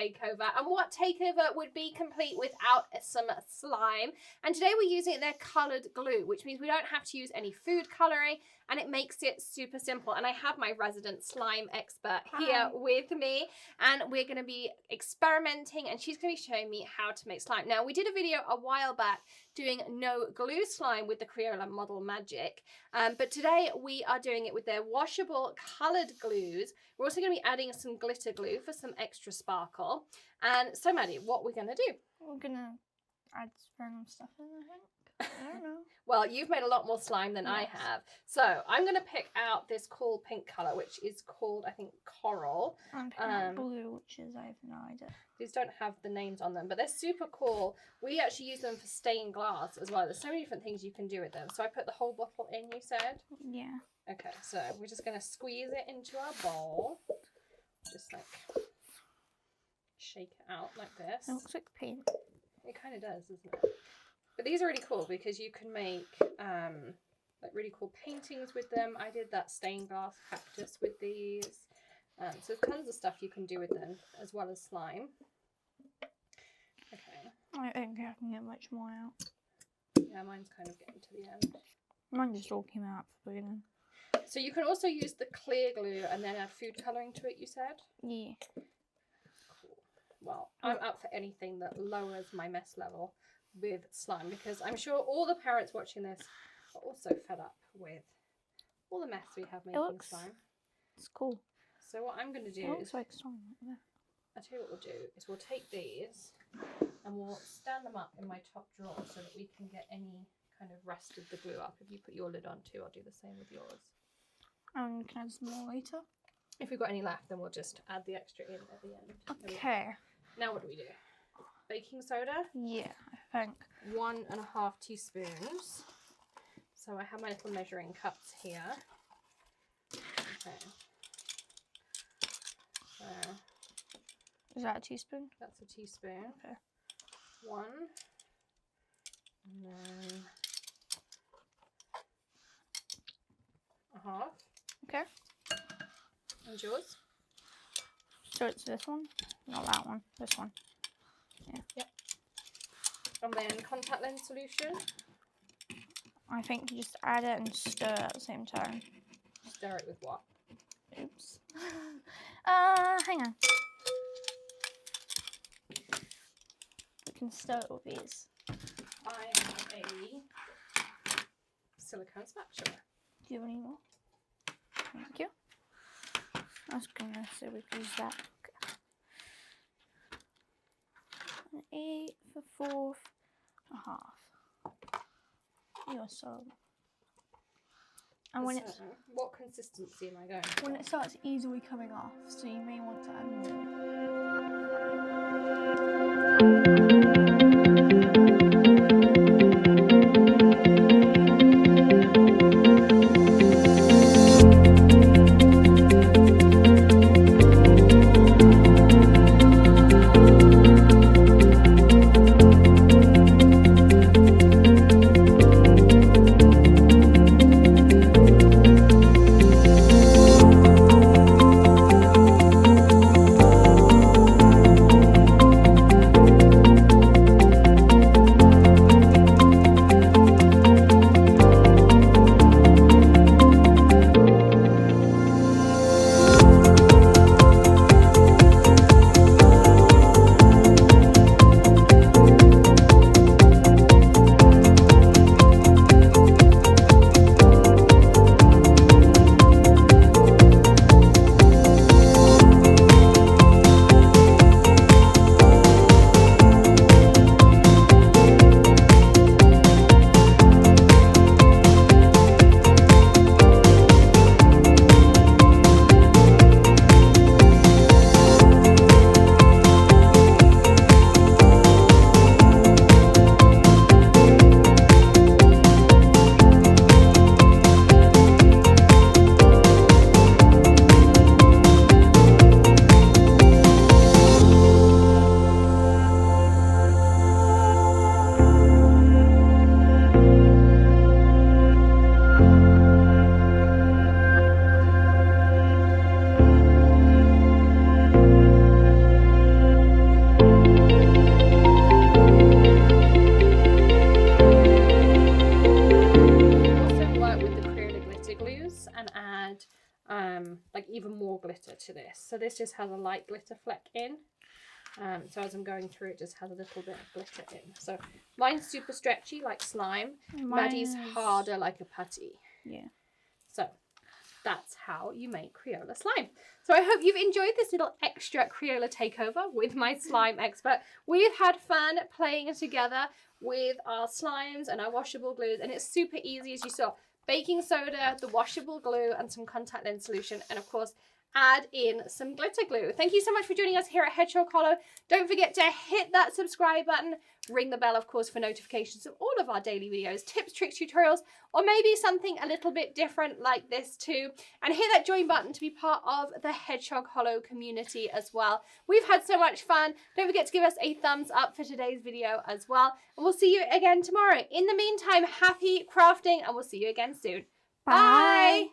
Takeover. And what Takeover would be complete without some slime? And today we're using their coloured glue, which means we don't have to use any food colouring, and it makes it super simple. And I have my resident slime expert here with me, and we're going to be experimenting, and she's going to be showing me how to make slime. Now, we did a video a while back doing no glue slime with the Crayola Model Magic, but today we are doing it with their washable coloured glues. We're also going to be adding some glitter glue for some extra sparkle. And so, Maddie, what we're going to do? We're going to add random stuff in, I think. I don't know. Well, you've made a lot more slime than I have. So I'm going to pick out this cool pink colour, which is called, I think, Coral. I'm picking out blue, which is, I have no idea. These don't have the names on them, but they're super cool. We actually use them for stained glass as well. There's so many different things you can do with them. So I put the whole bottle in, you said? Yeah. Okay, so we're just going to squeeze it into our bowl. Just like shake it out like this. It looks like paint. It kind of does, doesn't it? But these are really cool because you can make like really cool paintings with them. I did that stained glass cactus with these. So there's tons of stuff you can do with them as well as slime. Okay. I don't think I can get much more out. Yeah, mine's kind of getting to the end. Mine just all came out at the beginning. So you can also use the clear glue and then add food colouring to it, you said? Yeah. Cool. Well, I'm up for anything that lowers my mess level with slime, because I'm sure all the parents watching this are also fed up with all the mess we have making slime. It's cool. So what I'm going to do it looks like slime. Yeah. I'll tell you what we'll do is we'll take these and we'll stand them up in my top drawer so that we can get any kind of rest of the glue up. If you put your lid on too, I'll do the same with yours. And we can add some more later. If we've got any left, then we'll just add the extra in at the end. Okay. Now what do we do? Baking soda? Yeah, I think. 1.5 teaspoons. So I have my little measuring cups here. Okay. So is that a teaspoon? that's a teaspoon. Okay. 1. And then 1/2. Okay. And yours? So it's this one? Not that one. This one. Yeah. Yep. And then contact lens solution. I think you just add it and stir at the same time. Stir it with what? Oops. Hang on. We can stir it with these. I have a silicone spatula. Do you have any more? Thank you. I was gonna say we could use that. Okay. 8 for 4.5. You're so. And when it's what consistency am I going for? when it starts easily coming off, so you may want to add glitter to this. So this just has a light glitter fleck in. So as I'm going through, it just has a little bit of glitter in. So mine's super stretchy like slime. Maddie's harder like a putty. Yeah. So that's how you make Crayola slime. So I hope you've enjoyed this little extra Crayola takeover with my slime expert. We've had fun playing together with our slimes and our washable glues, and it's super easy, as you saw. Baking soda, the washable glue, and some contact lens solution, and of course add in some glitter glue. Thank you so much for joining us here at Hedgehog Hollow. Don't forget to hit that subscribe button, ring the bell of course for notifications of all of our daily videos, tips, tricks, tutorials, or maybe something a little bit different like this too, and hit that join button to be part of the Hedgehog Hollow community as well. We've had so much fun. Don't forget to give us a thumbs up for today's video as well, and we'll see you again tomorrow. In the meantime, happy crafting, and we'll see you again soon. Bye!